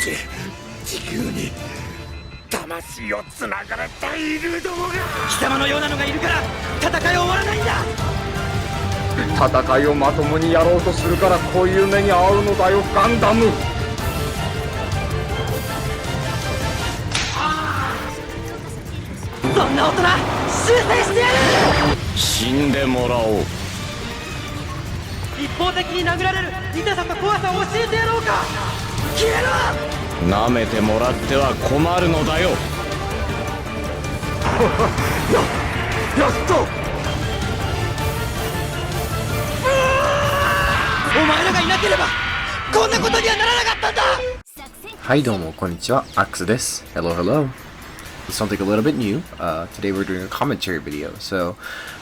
て地球に魂をつながれているのが貴様のようなのがいるから戦い終わらないんだ。戦いをまともにやろうとするからこういう目に遭うのだよ、ガンダム。そんな大人修正してやる。死んでもらおう。一方的に殴られる痛さと怖さを教えてやろうか。消えろ。舐めてもらっては困るのだよ。やっとお前らがいなければこんなことにはならなかったんだ。はい、どうもこんにちは、アックスです。Hello, hello. Something a little bit new. Today we're doing a commentary video. So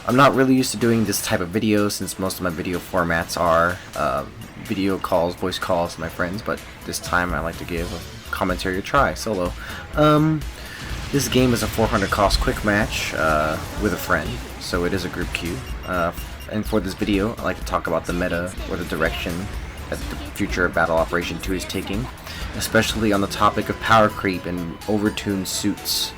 I'm not really used to doing this type of video since most of my video formats are video calls, voice calls to my friends, but this time I like to give a commentary a try, solo. This game is a 400 cost quick match with a friend, so it is a group queue. And for this video, I like to talk about the meta or the direction that the future of Battle Operation 2 is taking, especially on the topic of power creep and overtuned suits,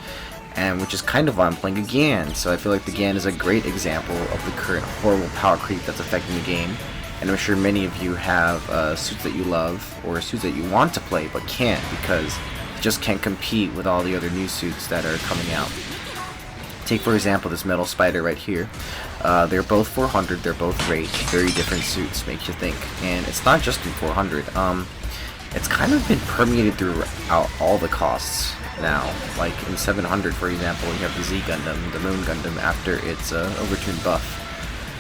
and which is kind of why I'm playing a GYAN. So I feel like the GYAN is a great example of the current horrible power creep that's affecting the game, and I'm sure many of you have suits that you love or suits that you want to play but can't because you just can't compete with all the other new suits that are coming out. Take for example this metal spider right here. They're both 400, they're both great, very different suits, makes you think. And it's not just in 400, it's kind of been permeated throughout all the costs now. Like in 700 for example, you have the Z Gundam, the Moon Gundam after its overtuned buff.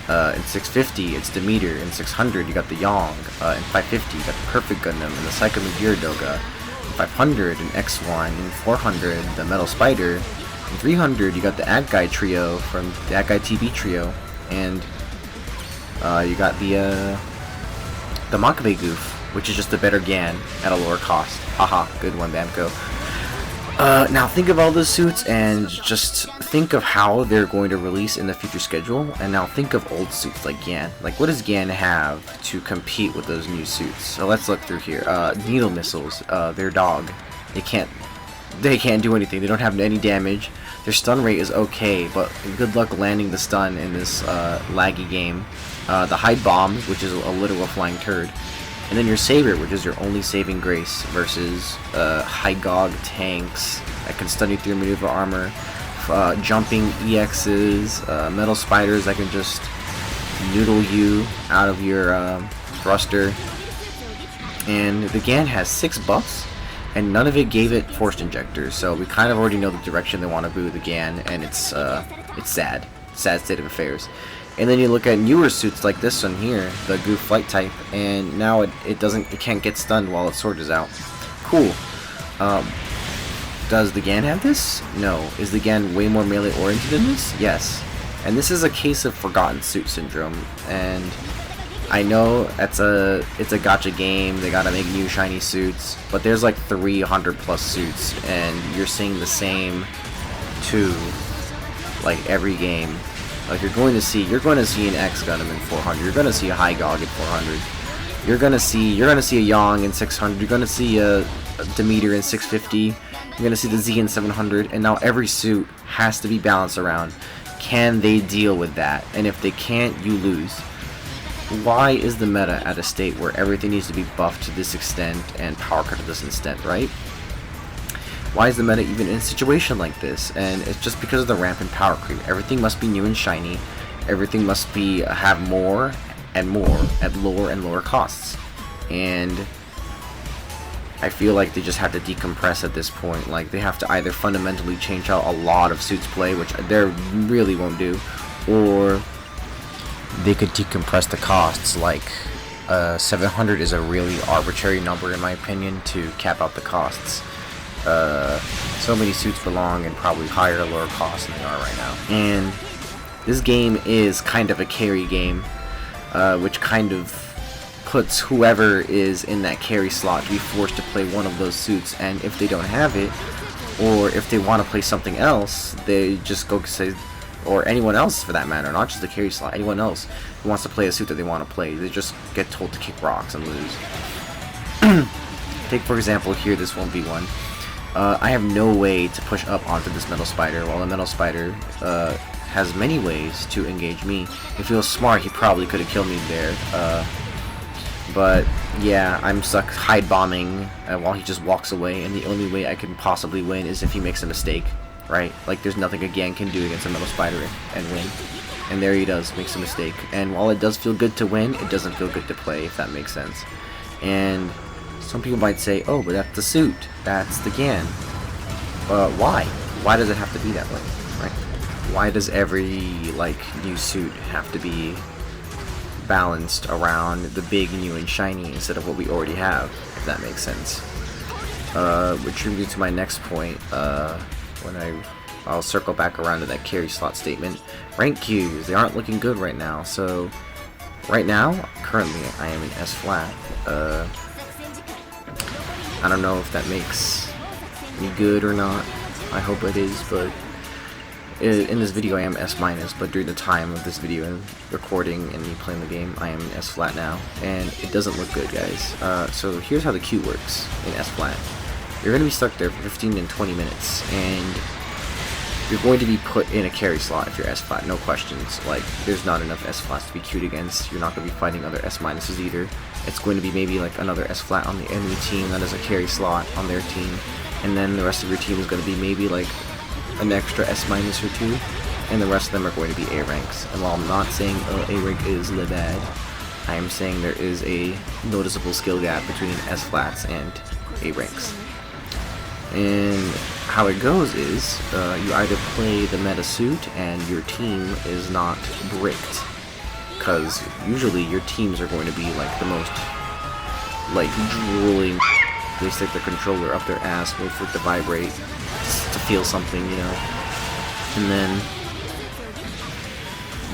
In 650 it's Demeter, in 600 you got the Yang, in 550 you got the Perfect Gundam and the Psycho Meteor Doga, in 500 in X1, in 400 the Metal Spider, in 300 you got the Ad-Guy trio from the Ad-Guy TV trio, and you got the Makabe Goof, which is just a better GYAN at a lower cost. Haha, good one, Bamco. Now think of all those suits and just think of how they're going to release in the future schedule, and now think of old suits like GYAN. Like, what does GYAN have to compete with those new suits? So let's look through here. Needle missiles, their dog. They can't do anything. They don't have any damage. Their stun rate is okay, but good luck landing the stun in this laggy game. The hide bombs, which is a literal flying turd. And then your saber, which is your only saving grace versus high gog tanks that can stun you through maneuver armor, jumping EXs, metal spiders that can just noodle you out of your thruster. And the GYAN has 6 buffs, and none of it gave it forced injectors, so we kind of already know the direction they want to boo the GYAN, and it's sad state of affairs. And then you look at newer suits like this one here, the Goof Flight type, and now it can't get stunned while its sword is out. Cool. Does the GYAN have this? No. Is the GYAN way more melee oriented than this? Yes. And this is a case of forgotten suit syndrome, and I know it's a gacha game, they gotta make new shiny suits, but there's like 300 plus suits, and you're seeing the same 2 like every game. Like you're going to see an X Gundam in 400, you're gonna see a High Gog in 400, you're gonna see a Yang in 600, you're gonna see a Demeter in 650, you're gonna see the Z in 700, and now every suit has to be balanced around. Can they deal with that? And if they can't, you lose. Why is the meta at a state where everything needs to be buffed to this extent and power cut to this extent, right? Why is the meta even in a situation like this? And it's just because of the rampant power creep. Everything must be new and shiny. Everything must have more and more at lower and lower costs. And I feel like they just have to decompress at this point. Like they have to either fundamentally change out a lot of suits play, which they really won't do, or they could decompress the costs. Like 700 is a really arbitrary number in my opinion to cap out the costs. So many suits belong in probably higher or lower costs than they are right now. And this game is kind of a carry game, which kind of puts whoever is in that carry slot to be forced to play one of those suits, and if they don't have it, or if they want to play something else, they just go say, or anyone else for that matter, not just the carry slot, anyone else who wants to play a suit that they want to play, they just get told to kick rocks and lose. Take for example here this 1v1. I have no way to push up onto this metal spider, while the metal spider has many ways to engage me. If he was smart, he probably could have killed me there. But yeah, I'm stuck hide bombing while he just walks away, and the only way I can possibly win is if he makes a mistake, right? Like there's nothing a Gyan can do against a metal spider and win. And there he does, makes a mistake. And while it does feel good to win, it doesn't feel good to play, if that makes sense. And some people might say, oh, but that's the suit, that's the Gyan. Why? Why does it have to be that way, right? Why does every, like, new suit have to be balanced around the big, new, and shiny instead of what we already have, if that makes sense? Which brings me to my next point, when I'll circle back around to that carry slot statement. Rank queues, they aren't looking good right now, so right now, currently, I am in S flat. I don't know if that makes me good or not. I hope it is, but in this video I am S minus, but during the time of this video and recording and me playing the game, I am in S flat now, and it doesn't look good, guys. So here's how the queue works in S flat. You're going to be stuck there for 15 and 20 minutes, and you're going to be put in a carry slot if you're S flat, no questions. Like, there's not enough S flats to be queued against. You're not going to be fighting other S minuses either. It's going to be maybe like another S flat on the enemy team that is a carry slot on their team, and then the rest of your team is going to be maybe like an extra S minus or two, and the rest of them are going to be A ranks. And while I'm not saying A rank is le bad, I am saying there is a noticeable skill gap between S flats and A ranks. And how it goes is, you either play the meta suit and your team is not bricked, because usually your teams are going to be like the most, like, drooling. They stick the controller up their ass, wait for it to vibrate, to feel something, you know. And then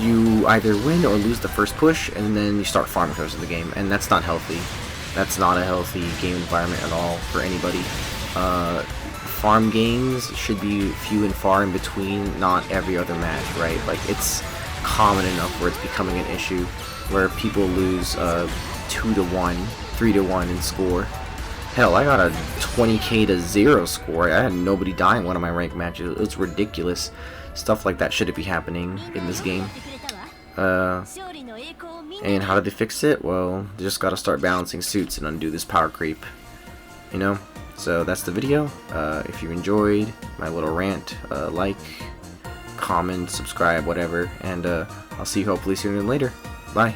you either win or lose the first push, and then you start farming the rest of the game, and that's not healthy. That's not a healthy game environment at all for anybody. Farm games should be few and far in between, not every other match, right? Like, it's common enough where it's becoming an issue, where people lose 2-1, 3-1 in score. Hell, I got a 20k to 0 score. I had nobody die in one of my ranked matches. It's ridiculous. Stuff like that shouldn't be happening in this game. And how did they fix it? Well, they just gotta start balancing suits and undo this power creep, you know? So that's the video. If you enjoyed my little rant, like, comment, subscribe, whatever, and I'll see you hopefully sooner than later. Bye.